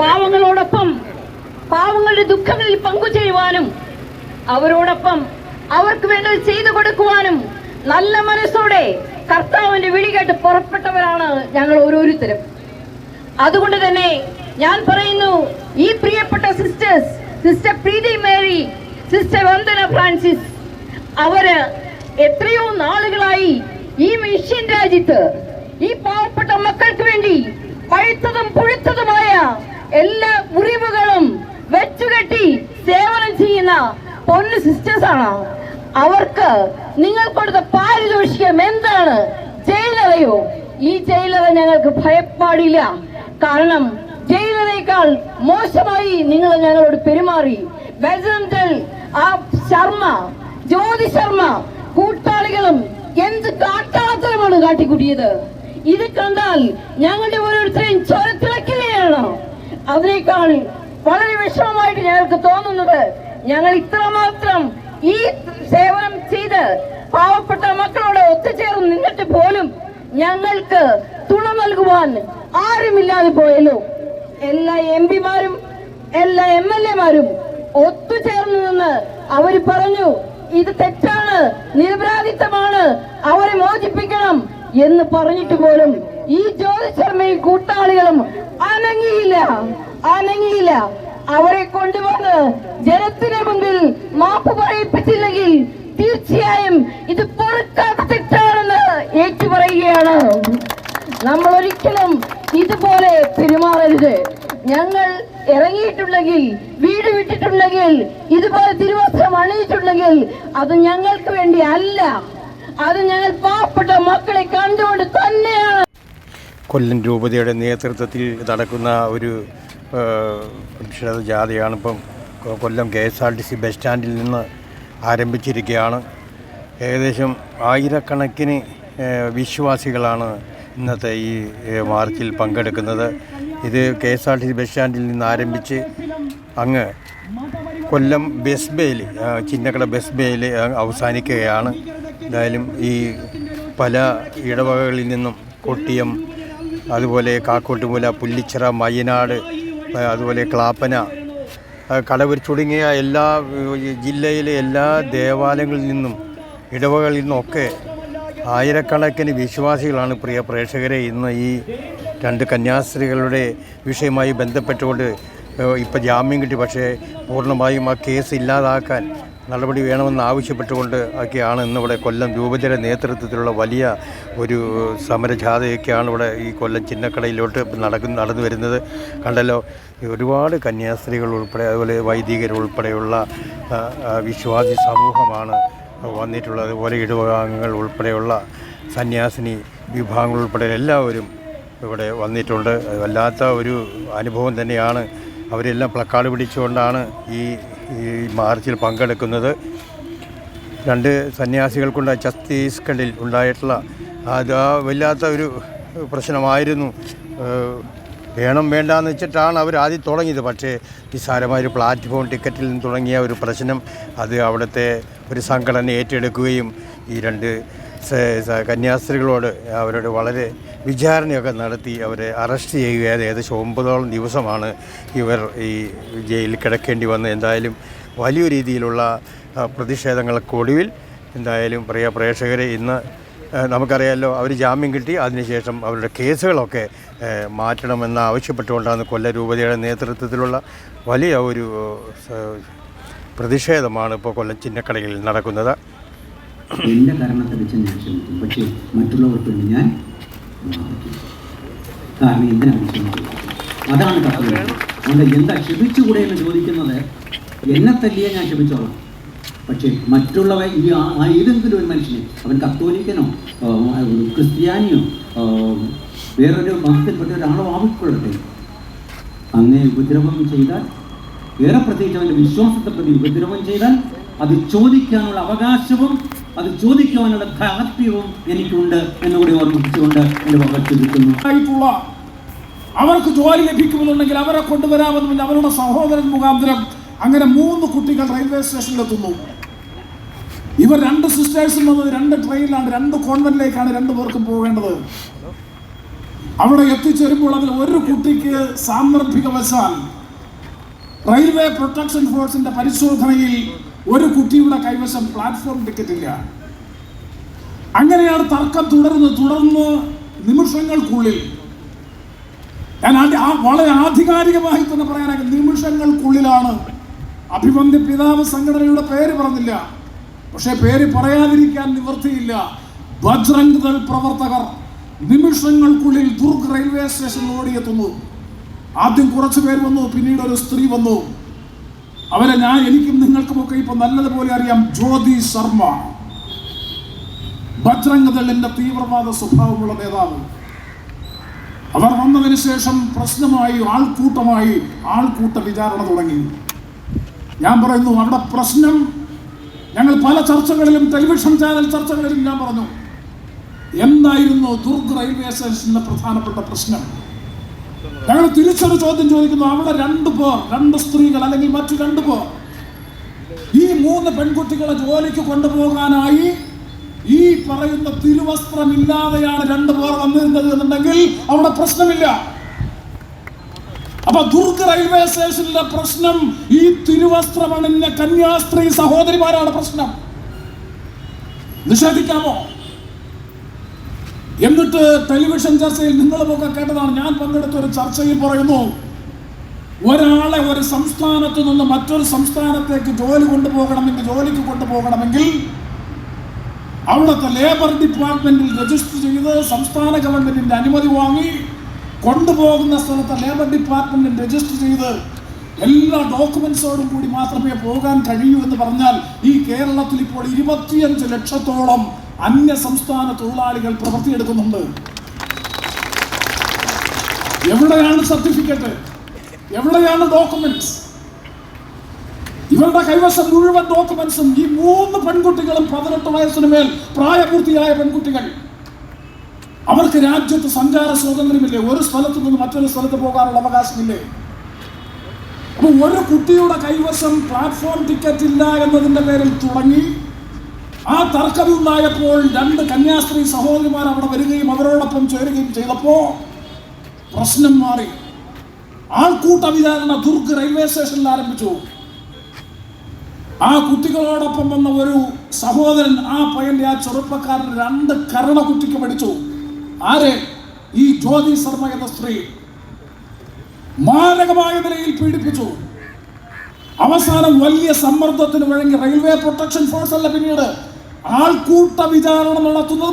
പാവങ്ങളോടൊപ്പം പാവങ്ങളുടെ ദുഃഖങ്ങളിൽ പങ്കുചേരുവാനും അവരോടൊപ്പം അവർക്ക് വേണ്ടത് ചെയ്തു കൊടുക്കുവാനും നല്ല മനസ്സോടെ കർത്താവിന്റെ വിളി കേട്ട് പുറപ്പെട്ടവരാണ് ഞങ്ങൾ ഓരോരുത്തരും. അതുകൊണ്ട് തന്നെ ഞാൻ പറയുന്നു, ഈ പ്രിയപ്പെട്ട സിസ്റ്റേഴ്സ്, സിസ്റ്റർ പ്രീതി മേരി, സിസ്റ്റർ വന്ദന ഫ്രാൻസിസ്, അവര് എത്രയോ നാളുകളായി ഈ മിഷ്യൻ രാജ്യത്ത് ഈ പാവപ്പെട്ട മക്കൾക്ക് വേണ്ടി പഴുത്തതും പുഴുത്തതുമായ എല്ലാ മുറിവുകളും വെച്ചുകെട്ടി സേവനം ചെയ്യുന്ന പൊന്നു സിസ്റ്റേഴ്സ് ആണ്. അവർക്ക് നിങ്ങൾ കൊടുത്ത പാരിതോഷികം എന്താണ്? ജയിലറയോ? ഈ ജയിലറ ഞങ്ങൾക്ക് ഭയപ്പാടില്ല. കാരണം ജയിലറേക്കാൾ മോശമായി നിങ്ങൾ ഞങ്ങളോട് പെരുമാറി. ആ ശർമ്മ, ജ്യോതി ശർമ്മ കൂട്ടാളികളും എന്ത് കാട്ടാളത്തരമാണ് കാട്ടിക്കൂട്ടിയത്. ഇത് കണ്ടാൽ ഞങ്ങളുടെ ഓരോരുത്തരെയും ചോരത്തിളക്കുകയാണ്. അതിനേക്കാൾ വളരെ വിഷമമായിട്ട് ഞങ്ങൾക്ക് തോന്നുന്നത്, ഞങ്ങൾ ഇത്രമാത്രം ഈ സേവനം ചെയ്ത് പാവപ്പെട്ട മക്കളോട് ഒത്തുചേർന്ന് നിന്നിട്ട് പോലും ഞങ്ങൾക്ക് തുണ നൽകുവാൻ ആരുമില്ലാതെ പോയല്ലോ. എല്ലാ MP-മാരും എല്ലാ MLA-മാരും ഒത്തുചേർന്ന് നിന്ന് അവര് പറഞ്ഞു, ഇത് തെറ്റാണ്, നിരപരാധിത്വമാണ്, അവരെ മോചിപ്പിക്കണം എന്ന് പറഞ്ഞിട്ട് പോലും ഈ ജ്യോതി ശർമ്മയും കൂട്ടാളികളും അനങ്ങിയില്ല. അവരെ കൊണ്ടുവന്ന് ജനത്തിന് മുമ്പിൽ മാപ്പ് പറയിപ്പിച്ചില്ലെങ്കിൽ തീർച്ചയായും ഇത് പൊറുക്കാത്ത തെറ്റാണെന്ന് ഏറ്റുപറയുകയാണ്. നമ്മൾ ഒരിക്കലും ഇതുപോലെ പെരുമാറരുത്. ഞങ്ങൾ ഇറങ്ങിയിട്ടുണ്ടെങ്കിൽ, വീട് വിട്ടിട്ടുണ്ടെങ്കിൽ, ഇതുപോലെ തിരുവസ്ത്രം അണിയിട്ടുണ്ടെങ്കിൽ അത് ഞങ്ങൾക്ക് വേണ്ടി അല്ല, അത് ഞങ്ങൾ പാവപ്പെട്ട മക്കളെ കണ്ടുകൊണ്ട് തന്നെയാണ്. കൊല്ലം രൂപതയുടെ നേതൃത്വത്തിൽ നടക്കുന്ന ഒരു പ്രതിഷേധ ജാഥയാണ് ഇപ്പം കൊല്ലം KSRTC ബസ് സ്റ്റാൻഡിൽ നിന്ന് ആരംഭിച്ചിരിക്കുകയാണ്. ഏകദേശം ആയിരക്കണക്കിന് വിശ്വാസികളാണ് ഇന്നത്തെ ഈ മാർച്ചിൽ പങ്കെടുക്കുന്നത്. ഇത് KSRTC ബസ് സ്റ്റാൻഡിൽ നിന്ന് ആരംഭിച്ച് അങ്ങ് കൊല്ലം ബസ് ബേയിൽ, ചിന്നക്കട ബസ് ബേയിൽ അവസാനിക്കുകയാണ്. എന്തായാലും ഈ പല ഇടവകകളിൽ നിന്നും കൊട്ടിയം, അതുപോലെ കാക്കോട്ടുമൂല, പുല്ലിച്ചിറ, മയ്യനാട്, അതുപോലെ ക്ലാപ്പന, കടവൂർ തുടങ്ങിയ എല്ലാ ജില്ലയിലെ എല്ലാ ദേവാലയങ്ങളിൽ നിന്നും ഇടവകളിൽ നിന്നൊക്കെ ആയിരക്കണക്കിന് വിശ്വാസികളാണ് പ്രിയ പ്രേക്ഷകരെ ഇന്ന് ഈ 2 കന്യാസ്ത്രീകളുടെ വിഷയമായി ബന്ധപ്പെട്ടുകൊണ്ട് ഇപ്പോൾ ജാമ്യം കിട്ടി. പക്ഷേ പൂർണ്ണമായും ആ കേസ് ഇല്ലാതാക്കാൻ നടപടി വേണമെന്ന് ആവശ്യപ്പെട്ടുകൊണ്ട് ഒക്കെയാണ് ഇന്നിവിടെ കൊല്ലം രൂപതയുടെ നേതൃത്വത്തിലുള്ള വലിയ ഒരു സമരജാഥയൊക്കെയാണ് ഇവിടെ ഈ കൊല്ലം ചിന്നക്കടയിലോട്ട് നടന്നു വരുന്നത്. കണ്ടല്ലോ, ഒരുപാട് കന്യാസ്ത്രീകൾ ഉൾപ്പെടെ, അതുപോലെ വൈദികരുൾപ്പെടെയുള്ള വിശ്വാസി സമൂഹമാണ് വന്നിട്ടുള്ളത്. അതുപോലെ ഇടവകാംഗങ്ങൾ ഉൾപ്പെടെയുള്ള സന്യാസിനി വിഭാഗങ്ങൾ ഉൾപ്പെടെ എല്ലാവരും ഇവിടെ വന്നിട്ടുണ്ട്. വല്ലാത്ത ഒരു അനുഭവം തന്നെയാണ്. അവരെല്ലാം പ്ലക്കാർഡ് പിടിച്ചുകൊണ്ടാണ് ഈ മാർച്ചിൽ പങ്കെടുക്കുന്നത്. 2 സന്യാസികൾക്കുണ്ട് ഛത്തീസ്ഗഡിൽ ഉണ്ടായിട്ടുള്ള അത് വല്ലാത്ത ഒരു പ്രശ്നമായിരുന്നു. വേണം വേണ്ടാന്ന് വെച്ചിട്ടാണ് അവർ ആദ്യം തുടങ്ങിയത്. പക്ഷേ നിസ്സാരമായൊരു പ്ലാറ്റ്ഫോം ടിക്കറ്റിൽ നിന്ന് തുടങ്ങിയ ഒരു പ്രശ്നം അത് അവിടുത്തെ ഒരു സംഘടന ഏറ്റെടുക്കുകയും ഈ 2 കന്യാസ്ത്രീകളോട് അവരോട് വളരെ വിചാരണയൊക്കെ നടത്തി അവരെ അറസ്റ്റ് ചെയ്യുകയാണ്. ഏകദേശം 9ഓളം ദിവസമാണ് ഇവർ ഈ ജയിലിൽ കിടക്കേണ്ടി വന്നത്. എന്തായാലും വലിയ രീതിയിലുള്ള പ്രതിഷേധങ്ങൾക്കൊടുവിൽ എന്തായാലും പ്രിയ പ്രേക്ഷകരെ ഇന്ന് നമുക്കറിയാമല്ലോ, അവർ ജാമ്യം കിട്ടി. അതിനുശേഷം അവരുടെ കേസുകളൊക്കെ മാറ്റണമെന്ന് ആവശ്യപ്പെട്ടുകൊണ്ടാണ് കൊല്ലം രൂപതയുടെ നേതൃത്വത്തിലുള്ള വലിയ ഒരു പ്രതിഷേധമാണ് ഇപ്പോൾ കൊല്ലം ചിന്നക്കടയിൽ നടക്കുന്നത്. എൻ്റെ കാരണത്തെ വെച്ച് ഞാൻ ക്ഷമിക്കും, പക്ഷേ മറ്റുള്ളവർക്ക് വേണ്ടി ഞാൻ കാരണം എന്തിനാണ് ക്ഷമിച്ചത്? അതാണ് തത്വം. അതുകൊണ്ട് എന്താ ക്ഷമിച്ചുകൂടെ എന്ന് ചോദിക്കുന്നത്, എന്നെ തല്ലിയെ ഞാൻ ക്ഷമിച്ചോളാം. പക്ഷേ മറ്റുള്ളവ ഏതെങ്കിലും ഒരു മനുഷ്യനെ, അവൻ കത്തോലിക്കനോ ക്രിസ്ത്യാനിയോ വേറൊരു മതത്തിൽപ്പെട്ട ഒരാളോ ആവശ്യപ്പെടട്ടെ, അങ്ങനെ ഉപദ്രവം ചെയ്താൽ, ഏറെ പ്രത്യേകിച്ച് അവൻ്റെ വിശ്വാസത്തെ പ്രതി ഉപദ്രവം ചെയ്താൽ അത് ചോദിക്കാനുള്ള അവകാശവും അത് ചോദിക്കുവാനുള്ള ധാർഷ്ട്യവും എനിക്കുണ്ട് എന്നുകൂടി ഓർമ്മിപ്പിച്ചുകൊണ്ട് എൻ്റെ പങ്കെടുത്തിരിക്കുന്നു. അവർക്ക് ജോലി ലഭിക്കുമെന്നുണ്ടെങ്കിൽ അവരെ കൊണ്ടുവരാമെന്ന് അവരുടെ സഹോദരൻ മുഖാന്തരം അങ്ങനെ 3 കുട്ടികൾ റെയിൽവേ സ്റ്റേഷനിലെത്തുന്നു. ഇവർ 2 സിസ്റ്റേഴ്സും വന്നത് 2 ട്രെയിനിലാണ്, 2 കോൺവെന്റിലേക്കാണ് 2 പേർക്കും പോകേണ്ടത്. അവിടെ എത്തിച്ചേരുമ്പോൾ അതിൽ ഒരു കുട്ടിക്ക് സാന്ദർഭികവശാൽ റെയിൽവേ പ്രൊട്ടക്ഷൻ ഫോഴ്സിന്റെ പരിശോധനയിൽ ഒരു കുട്ടിയുടെ കൈവശം പ്ലാറ്റ്ഫോം ടിക്കറ്റ് ഇല്ല. അങ്ങനെയാണ് തർക്കം തുടർന്ന് നിമിഷങ്ങൾക്കുള്ളിൽ, ഞാൻ വളരെ ആധികാരികമായി തന്നെ പറയാനായി, നിമിഷങ്ങൾക്കുള്ളിലാണ് അഭിവന്ദ്യ പിതാവ് സംഘടനയുടെ പേര് പറഞ്ഞില്ല, പക്ഷെ പേര് പറയാതിരിക്കാൻ നിവൃത്തിയില്ല. ബജ്രംഗ് ദൾ പ്രവർത്തകർ നിമിഷങ്ങൾക്കുള്ളിൽ ദുർഗ് റെയിൽവേ സ്റ്റേഷനിൽ ഓടിയെത്തുന്നു. ആദ്യം കുറച്ചു പേര് വന്നു, പിന്നീട് ഒരു സ്ത്രീ വന്നു. അവരെ എനിക്കും നിങ്ങൾക്കുമൊക്കെ ഇപ്പൊ നല്ലതുപോലെ അറിയാം. ജ്യോതി ശർമ്മ, ബജ്രംഗ് ദളിന്റെ തീവ്രവാദ സ്വഭാവമുള്ള നേതാവ്. അവർ വന്നതിന് ശേഷം പ്രശ്നമായി ആൾക്കൂട്ട വിചാരണ തുടങ്ങി. ഞാൻ പറയുന്നു, അവിടെ പ്രശ്നം, ഞങ്ങൾ പല ചർച്ചകളിലും ടെലിവിഷൻ ചാനൽ ചർച്ചകളിലും ഞാൻ പറഞ്ഞു, എന്തായിരുന്നു ദുർഗ് റെയിൽവേ സ്റ്റേഷനിലെ പ്രധാനപ്പെട്ട പ്രശ്നം? ഞങ്ങൾ തിരിച്ചൊരു ചോദ്യം ചോദിക്കുന്നു. അവിടെ 2 പേർ, 2 സ്ത്രീകൾ അല്ലെങ്കിൽ മറ്റു 2 പേർ, ഈ 3 പെൺകുട്ടികളെ ജോലിക്ക് കൊണ്ടുപോകാനായി ഈ പറയുന്ന തിരുവസ്ത്രമില്ലാതെയാണ് 2 പേർ വന്നിരുന്നത് എന്നുണ്ടെങ്കിൽ അവിടെ പ്രശ്നമില്ല. അപ്പൊ ദുർഗ് റെയിൽവേ സ്റ്റേഷനിലെ പ്രശ്നം ഈ തിരുവസ്ത്രമണിഞ്ഞ കന്യാസ്ത്രീ സഹോദരിമാരാണ് പ്രശ്നം. നിഷേധിക്കാമോ? എന്നിട്ട് ടെലിവിഷൻ ചർച്ചയിൽ നിങ്ങളുമൊക്കെ കേട്ടതാണ്, ഞാൻ പങ്കെടുത്ത ഒരു ചർച്ചയിൽ പറയുന്നു, ഒരാളെ ഒരു സംസ്ഥാനത്ത് നിന്ന് മറ്റൊരു സംസ്ഥാനത്തേക്ക് ജോലിക്ക് കൊണ്ടുപോകണമെങ്കിൽ അവിടുത്തെ ലേബർ ഡിപ്പാർട്ട്മെന്റിൽ രജിസ്റ്റർ ചെയ്ത് സംസ്ഥാന ഗവൺമെന്റിന്റെ അനുമതി വാങ്ങി കൊണ്ടുപോകുന്ന സ്ഥലത്ത് ലേബർ ഡിപ്പാർട്ട്മെന്റിൽ രജിസ്റ്റർ ചെയ്ത് എല്ലാ ഡോക്യുമെന്റ്സോടും കൂടി മാത്രമേ പോകാൻ കഴിയൂ എന്ന് പറഞ്ഞാൽ ഈ കേരളത്തിൽ ഇപ്പോൾ 25 ലക്ഷത്തോളം അന്യ സംസ്ഥാന തൊഴിലാളികൾ പ്രവൃത്തിയെടുക്കുന്നുണ്ട്. എവിടെയാണ് സർട്ടിഫിക്കറ്റ്? എവിടെയാണ് ഡോക്യുമെന്റ്സ്? ഇവരുടെ കൈവശം മുഴുവൻ ഡോക്യുമെന്റ്സും ഈ 3 പെൺകുട്ടികളും 18 വയസ്സിന് മേൽ പ്രായപൂർത്തിയായ പെൺകുട്ടികൾ. അവർക്ക് രാജ്യത്ത് സഞ്ചാര സ്വാതന്ത്ര്യമില്ലേ? ഒരു സ്ഥലത്ത് നിന്ന് മറ്റൊരു സ്ഥലത്ത് പോകാനുള്ള അവകാശമില്ലേ? അപ്പൊ ഒരു കുട്ടിയുടെ കൈവശം പ്ലാറ്റ്ഫോം ടിക്കറ്റ് ഇല്ല എന്നതിന്റെ പേരിൽ തുടങ്ങി ആ തർക്കമുണ്ടായപ്പോൾ 2 കന്യാസ്ത്രീ സഹോദരിമാർ അവിടെ വരികയും അവരോടൊപ്പം ചേരുകയും ചെയ്തപ്പോ പ്രശ്നം മാറി. ആൾക്കൂട്ട വിചാരണ ദുർഗ് റെയിൽവേ സ്റ്റേഷനിൽ ആരംഭിച്ചു. ആ കുട്ടികളോടൊപ്പം വന്ന ഒരു സഹോദരൻ, ആ പയ്യന്റെ, ആ ചെറുപ്പക്കാരൻ 2 കരണ കുട്ടിക്ക് പഠിച്ചു. ആരെ? ഈ ജ്യോതി ശർമ്മ എന്ന സ്ത്രീ മാരകമായ നിലയിൽ പീഡിപ്പിച്ചു. അവസാനം വലിയ സമ്മർദ്ദത്തിന് വഴങ്ങി റെയിൽവേ പ്രൊട്ടക്ഷൻ ഫോഴ്സ് അല്ല, പിന്നീട് ആൾക്കൂട്ട വിചാരണ നടത്തുന്നത്